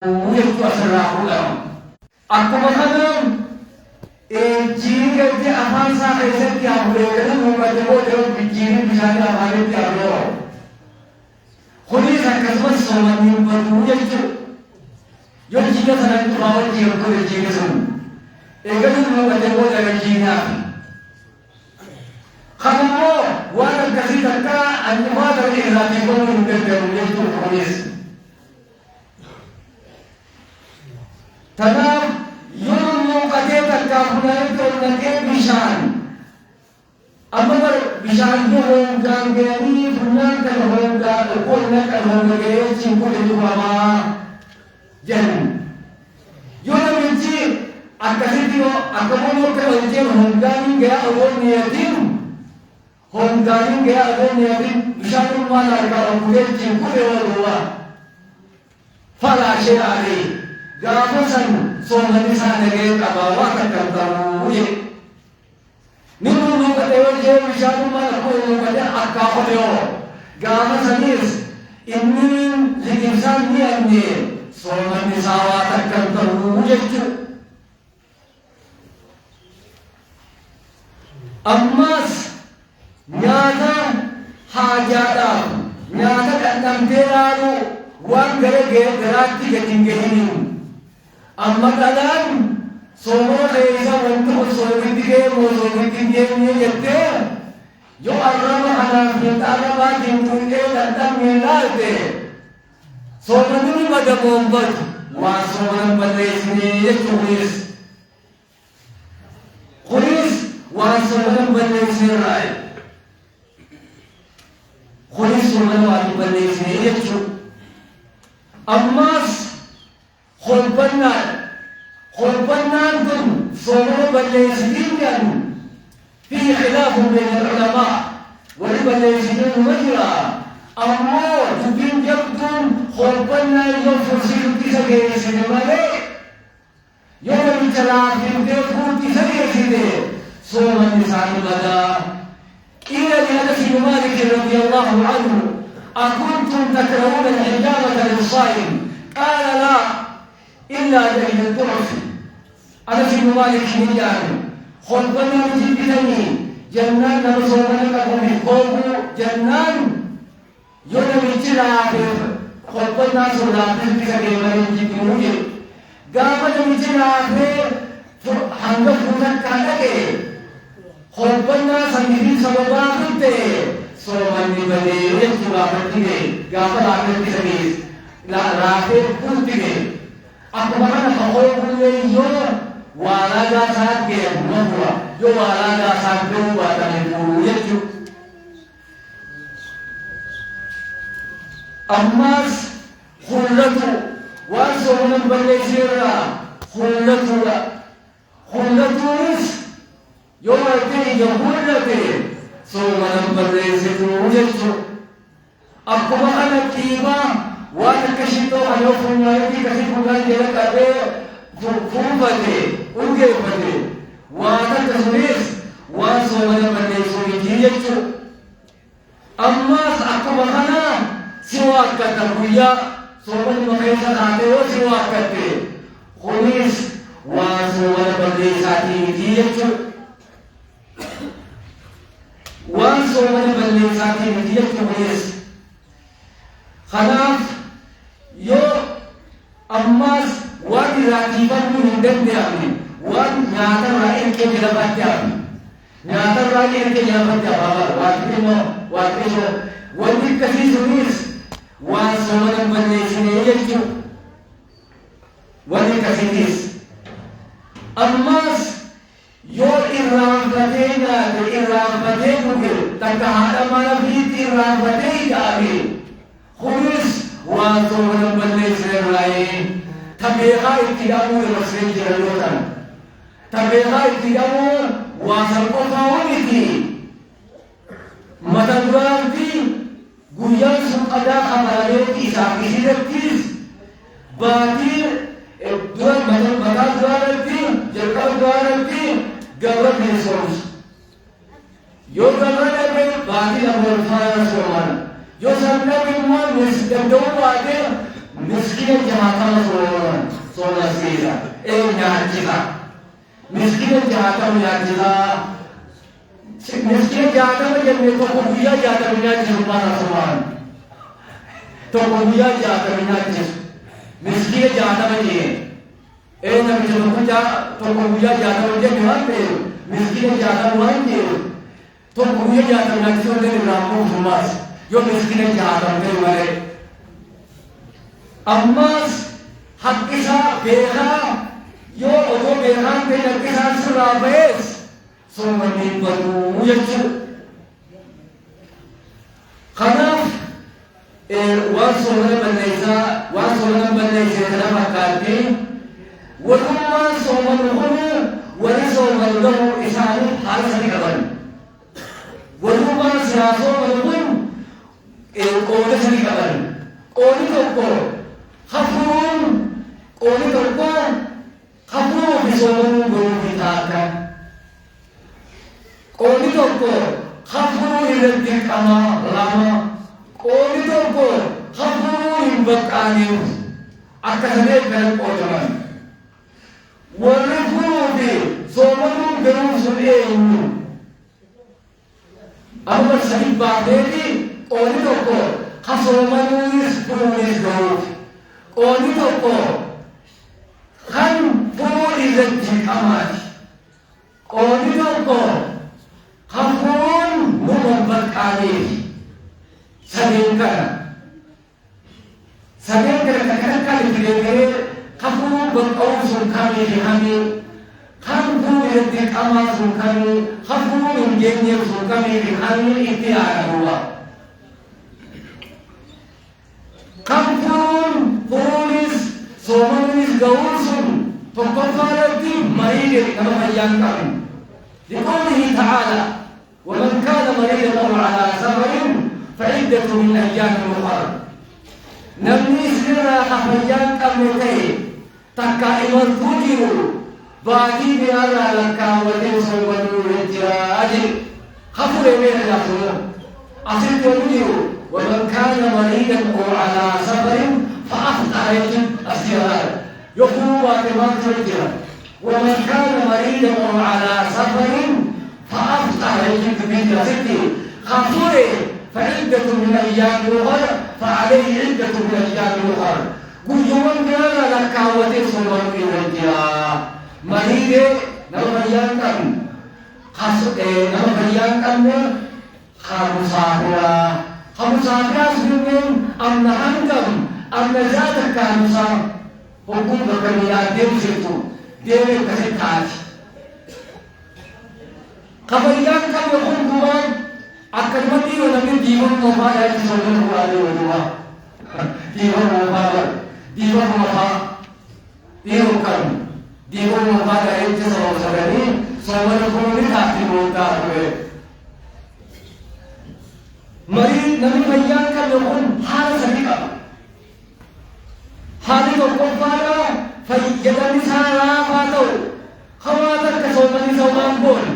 Yaitu asal aku makanam jika dia aman sa kaisa dia boleh kan membaca bodoh bikin misalnya hari dia lo. Kali saya kasih sama ni batu yaitu yo jika sana itu bawa dia boleh jika sun. Egan membaca bodoh jika. Kamu warga kasih taka anda mana dia lagi bangun berdua yaitu polis. Tanam yung kadeta kapunan ito naging bisan. Amagar bisan ko honggang gani punan ka honggang upon na ka honggang gani singko dito mama. Jan. Yun ang minci at kasi dito akamono ka honggang honggang gaya awon niyatin. Honggang gaya awon niyatin bisan ko mana ka honggang singko dito mama. Fala siya ari. Gapasan soalnya sana gaya kabawa terkatamu ye. Niru katayo je misalu mana ko kada akka ko. Gapasan is ini ligisan ni ane soalnya sawa terkatamu ye. Ammas nyata hajada nyata datang teralu wan gere gerati ketinggian. Amma kalan somo kaisa wantu sorbiti mo sorbiti ni yette yo arama hana fitara ba jintunge dadam milate somo ni mada bombat wa somo balesni yeturis khuris wa somo balesni rai khuris somo wa balesni yetu ammas خلقنا أنتم صوروا بالليسدين في خلاف بين العلماء والبالليسدين مجرى أما تبين جبتم خلقنا يوم فرسيل كيسا كيسا مالي يوم التلافين كيفون كيسا كيسا صورا النساء غدا إلى لأنس بن مالك رضي الله عنه أكنتم تكرهون الحجامة للصائم قال لا إلا جيد الضعف أنا في مالك مليان خلقنا مجيبتني جنان نمسونا لكم القوم جنان يونمي تلافر خلقنا سلافر بسكيما يجيبوني قامنا متلافر حنقف متكالك خلقنا سنجرين سبباكت سومني بدي يجباكتني قامنا عمل بسكيس لا رافر كنتني aku makan kalau punya yo walaga saat dia buat yo walaga saat dia buat dari dulu ya cu amas khulatu wasonan balesira khulatus yo ate yo khulate sonan balesira ya cu aku makan tiba Wala kasi ito ano fungaliti kasi fungal nila kabe fumate uge pate wala kasulis waso wala pate sumitiyachu amma ako makana siwa katabuya soban makaisa kate o siwa kate kunis waso wala pate satimiyachu waso wala pate satimiyachu kunis khanaf yo ammas wadi ratiban mun dende ami wad nyata rain ke jelabat ami nyata rain ke jelabat baba wadi mo wadi kasi sunis wa soman banne sine yechu wadi kasi nis ammas yo irram patena de irram patena ke takahada mana bit irram patena ami khumis wasoman balesir lain tabiha itidamu rasul jalalutan tabiha itidamu wasal qawmiti matadranti guyan sukada amalati sakisirakis batir duan badal duanati jalkal duanati gawat resource yo gawat batir amor fara yo sabna bin mo miskin do wade miskin jamaata nyaachisa miskiina jaatama nyaachisa miskiina jaatama jennee tokko guyyaa jaatama nyaachisu mana sumaan tokko guyyaa jaatama nyaachisu miskiina jaatama jee namicha tokko guyyaa jaatama jenne waan ta'eef miskiina jaatama waan ta'eef tokko guyyaa jaatama nyaachisu illee irraa muufumaas yoo miskiina jaatama ta'e malee ammas haqqisaa beekaa yoo odoo beekaan ta'e haqqisaa sirraa ba'ees soomanii baduu jechuudha. Kanaaf waan soomana balleessaa kana fakkaatee walummaan soomanu kunu warri soomanu gahu isaanii haala sanii qaban. Walummaan siyaa soomanu kun qooda sanii qaban. Qoodi tokko hafuun qoodi tokko hafuu fi soomanuu godhuu fi taata. Qoodi tokko hafuu irratti qamaa lama. Qoodi tokko hafuu hin baqqaaneef akkasumas kan qoodaman. Warri furuu fi soomanuu garuu sun eenyu? Amma sadi baateeti qoodi tokko hasoomanuunis furuunis gahuuf. Qoodi tokko kan furuu irratti qamaati. Qoodi tokko hafuun muma baqqaaneef. Sadeen kana kan itti deebi'ee hafuu baqqa'uu sun kamii fi hamii kan furuu irratti qamaa sun kamii hafuu hin geenyeef sun kamii fi hamii itti yaadamuudha. Kan furuunis soomanuunis ga'uun sun tokkoffaa irratti marii jedhe nama fayyaan qabu. لقوله تعالى ومن كان مريضا أو على سفر فعدة من أيام أخرى. نمني سرنا خفيان قبلتي تكائما تجر باقي بأنا لك وتنسوا ونور الجراج خفر بين الأخرى أصلت ونجر ومن كان مريضا أو على سفر فأفطر يجب السيارات يقول واتمان تجر ومن كان مريضا أو على سفر فأفطر يجب بجرسته خفر فعدة من أيام أخرى فعليه عدة من أيام أخرى. قل يوم كان لك وتنسوا ونور الجراج مريض نمبريان كم خمسافرا سنين أمنا هنكم أمنا ذاتك كامسا حكوم بكريات ديو سيتو ديو كسيتاج خبريان كم يقول دوان أكدمتي ونبي ديوان مفادا يتسولن وعلي ودوا ديوان مفادا ديوان كم ديوان مفادا يتسولن soomana kunuun taati mootaa ture. Marii namni fayyaan qabu kun haala sadii qaba. Haalli tokkoffaadha fayyadamni isaa laafaa ta'u hawaasa akka soomani soomaan boone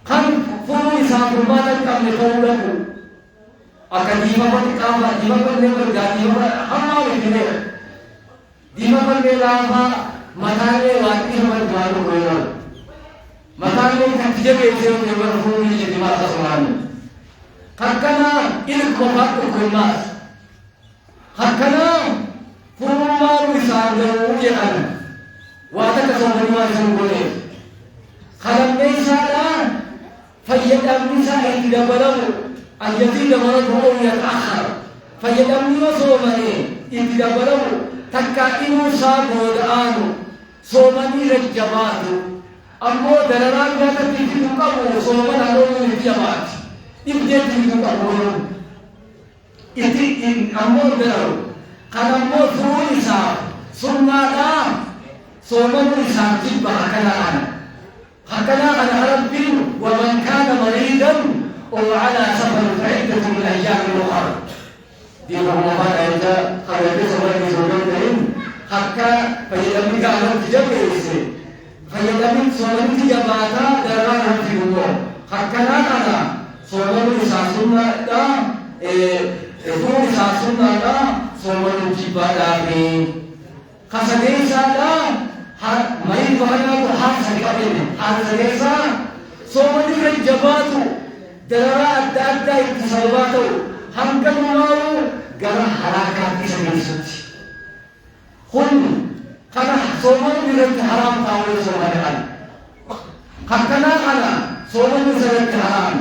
kan furuun isaa furmaata hin qabne ta'uu dhabu akka diimafatti qaama diimafanne margaa diimafatti hammaa wajjineera diimafanne laafaa mataalee waaqni nama du'aanu koyoo mataalee kan jabeessee hojii bara fuulli jedhi maasa somaani hakkana ilko faqqu koymaas hakkana furmaanu isaa garuu jedhan waan akka soomanii waan isin godheef kadhannee isaadhaan fayyadamni isaa itti dabalamu ayyatii dabalatu oo yatakhar fayyadamni yoo soomanii itti dabalamu takka inuu isaa booda'aanu soomanii jajjabaatu ammoo dararaan nyaatatti fidu qabu sooman haloonuu itti jabaati dhibdeetti fidu qabu itti ammoo dararu kan ammoo furuun isaa sunnaadhaa soomanuu isaa jibba hakkanaa kana rabbiin waman kaana mariidan oo calaa safar fa'iddatu min ayyaamin ukhar diina humafaan ayata qabeete soomanii soomantahin hakka fayyadamni gaalatti jabeesse fayyadamni soomanitti jabaataa daraa irratti immoo hakkanaa kana soomanuu isaa sunnaadha furuun isaa sunnaadha soomanuu jibbaadhaafi خسديسا لا مريض بحنا حارس كابين حارس ديسا صومني رجباتو درارات دادا اتصالاتو هم كانوا قرا حركات سميسوت خن كنا صومني رج حرام تاول صومني كنا صومني رج حرام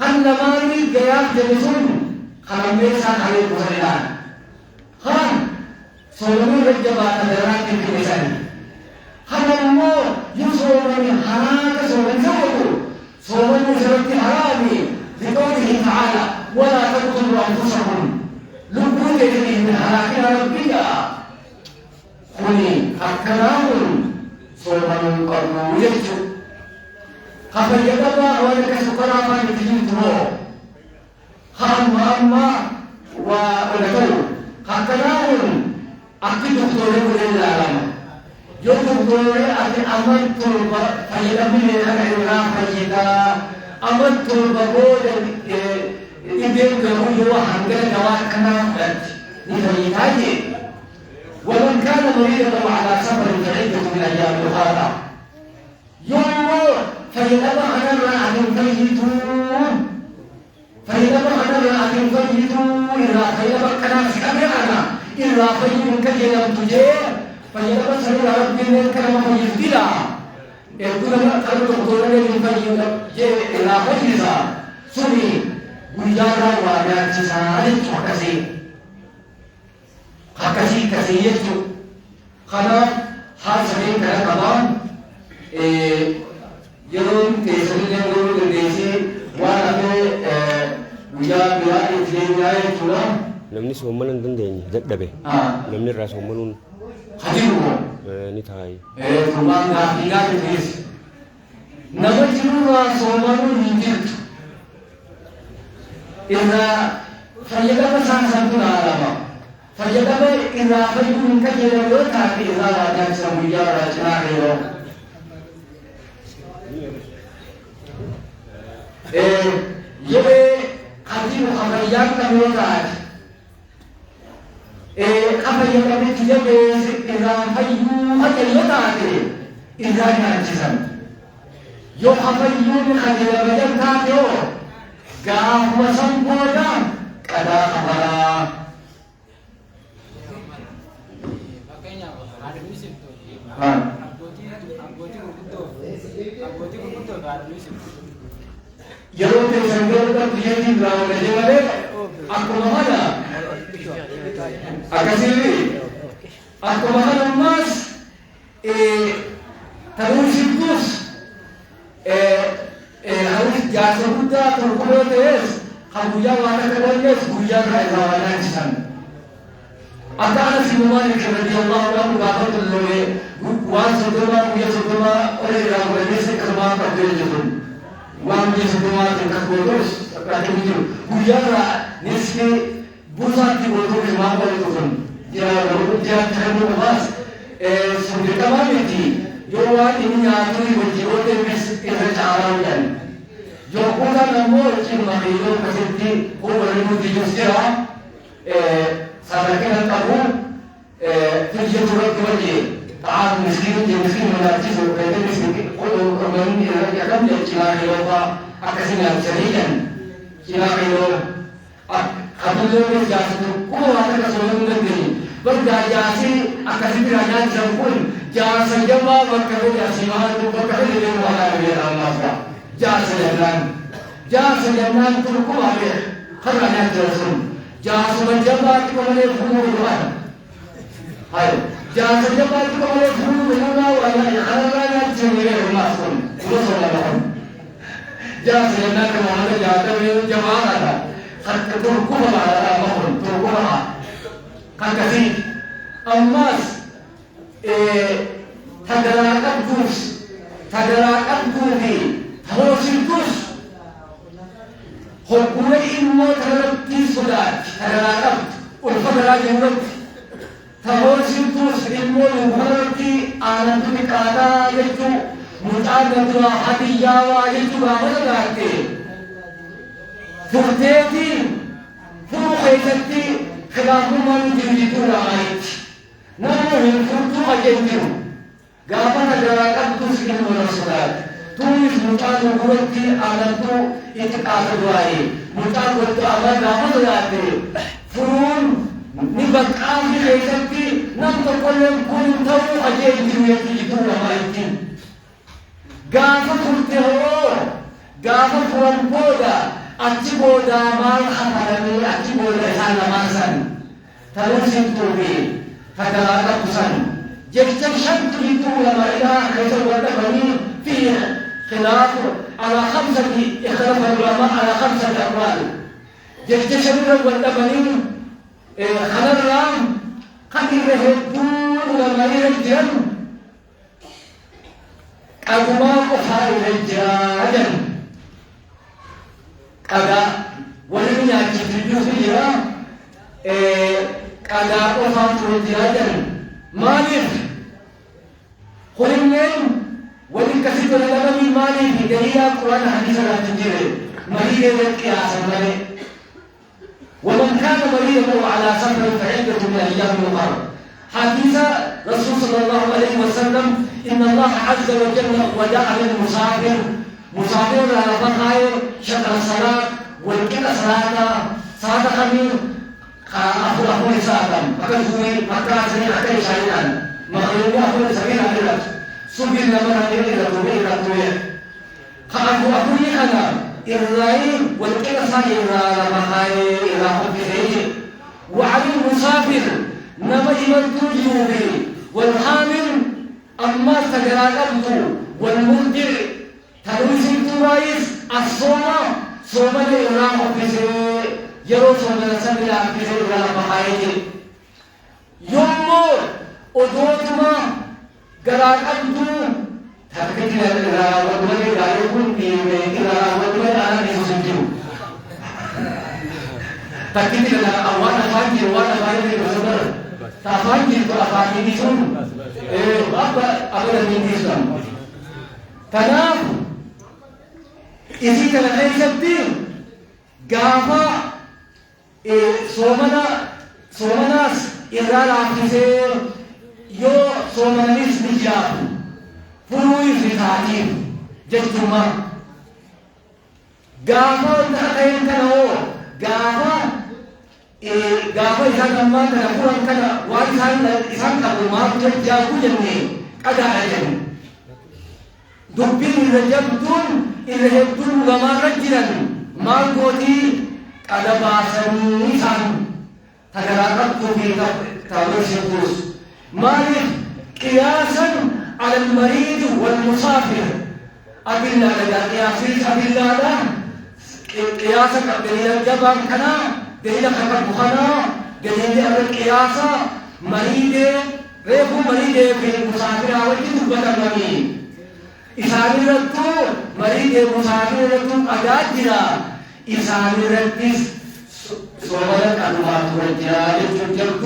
كان لماني جياب جلسون كنا ميسا عليه بخيران خان صومني رج بات درارات كنيسان خنا مو يصومني حرام صومني زوجو صومني رج حرامي لقوله تعالى ولا تقتلوا أنفسكم لبوك إليه من هلاكنا ربك خني أكرام صومن قرنوا يجو خفر يدبا ولك سكرا ما يتجيبه خام أما ولكو أكرام أكيد دكتور للعالم يوم دكتور أكيد أمن تربة فيلمي أنا إلهام فيدا أمن تربة إذن كهو هنجر جواد كنا فت نفيداجي ومن كان مريضا على سفر فعدة من أيام أخرى يوم فيلما أنا رأى فيتون إلا فيلما كنا سكبرنا إلا فيلما كجنا تجيه فيلما سنرى ربي من كلمة فيفتلا يقول لما قالوا دكتورنا من فيلما إلا فيلما سمي guyyaarraa waa nyaachisaa jechuun akkasii jechuudha. Kanaaf haala samii kana qabaan yeroo teessanii yeroo dandeessee waan hafee guyyaa biraa itti deebi'aa jechuudha. Namni soomana hin dandeenye dadhabe. Namni irraa soomanuun hajjiru ni taa'i. Tumaan gaaffii gaaffiis nama jirurraa soomanuun hin jirtu. إذا فيدب سانسان علامة فيدب إذا فيدب من كثير يوتا في إذا راجع سمية راجع غيره يبي خديم خبريات كميوتات خبريات كميوتات إذا فيدب خديم يوتات إذا نانجسن يو خبريون خديم يوتات يو gaaf masan booda qadaa qabaraa. Yeroo teessan garuu biyyattiin biraa waliin malee akkuma kana akkasii akkuma kana ammas ta'uu sirtus harus jasa buddha terkulotes kabuya wana kadalles buya kaila wana insan atana sinuman radhiyallahu anhu bahatul loe wan sudama buya sudama ore ramane se karma kadel jibun wan buya sudama terkulos kadel buya ra nisne busati bodu ma bale tukun ya bodu ya termu mas sudama meti Yowan ini nyaturi berjiwa bis irjalan Jokoda namo cuma itu pasti orang itu justru sahaja tahu tujuh turut kerja tahan miskin mengaji sebagai miskin kalau orang ini ya kan dia cina hidup akasih yang cerian cina hidup kabel jatuh kau ada kesulitan negeri berjasi akasih kerajaan sempun jangan saja berkata jasi mahal tu berkata dia mahal dia Allah jangan sejalan turku abe kerana tersun jangan sejabat kemudian bunuh Tuhan ayo jangan sejabat kemudian bunuh benar wala kerana sendiri rumah pun terus orang jangan sejalan kemudian jatuh jamaah ada kata turku ada mahun turku ada kakasi emas tadarakan kufi Horosintus Hokule immo terlebih sodat terhadap ulfadara jumlah Horosintus immo terlebih anak nikada itu mutadatu hadiyawa itu bahagian Furteti Furteti khilafu man jitu raait Nah أجنتم قافنا جراء تسكن ورسولات تويس مطال وقوتي أعلنتو إتقاط دواي مطال وقت أمان رامض راتي فرون نبقى في خيزتي نمتقلم كل تو أجنتم يتجدون ومائتين قافة كنتهو قافة فرنبودا أتبودا مال خطرني أتبودا إسانا مانسان تلوسين توبي فدراء قصان جبتك شمت لتو لما إله خيزر ودبني فيه خلاف على خمسة اختلف العلماء على 5 أقوال جبتك شمت ودبني خلال رام قد يرهدون لما يرجم أقوى قفار الرجاجا قدا ولم يأتي في الجزيرة قدا قفار الرجاجا مالك خلمين ولم كسيت للمن مالك دليل قرآن حديث لا تنجره مريض القياس الملك ومن كان مريضا على سفر فعدة من أيام أخرى حديث رسول صلى الله عليه وسلم إن الله عز وجل وجعل المسافر مسافر على بقايا شطر الصلاة والكل صلاة خمير أخوي ساعتم أكل سوي أكل سنين أكل شايلان مخلوق أخوي سبيل أكلت سبيل لمن أكل إلى توي أخوي أنا إرائي والكل صاير على بقايا إلى حبه وعلى المسافر نما يمدوجه والحامل أما تجرأته والمرضع تلوث الترايس الصومة صومة الإرام بزي يرو صومة سبيل بزي ولا بحاجة يوم أدوتما جرأته تبكي الإرام ولا يكون الإرام ولا أنا نسوجو تبكي الإرام وانا فاجي بسبب تفاجئ بأفعال نسون أبدا من الإسلام تنام إذا كان ليس الدين قافا سومناس إذا لعبتزير يو سومنانيس نجاب فروي في تعليم جدتما قافا تخطين كنهو gaafa isaan ammaa kana furan kana waan isaan qabu maaf jajjaabuu jennee qadaadha jennu dubbiin irra jabduun irra hedduun gamaarra jiran maal gootii qada baasanii isaan tagaraa qabduu fi taabirsiituus maaliif qiyaasan ala almariid walmusaafir abillaa dhagaa qiyaasiis abillaadha qiyaasa qabdanii jabaan kanaa دليل خبر بخنا دليل أمر القياسة مريض ريفو مريض في المسافر أولي تبقى النبي إساني ردو مريض مسافر ردو أداد جرا إساني ردس سوالك أنوات ورجرا يجب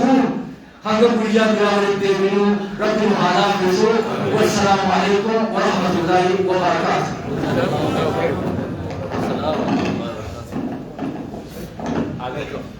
هذا بليا بلاول الدمين رب العالم بسوء والسلام عليكم ورحمة الله وبركاته عليكم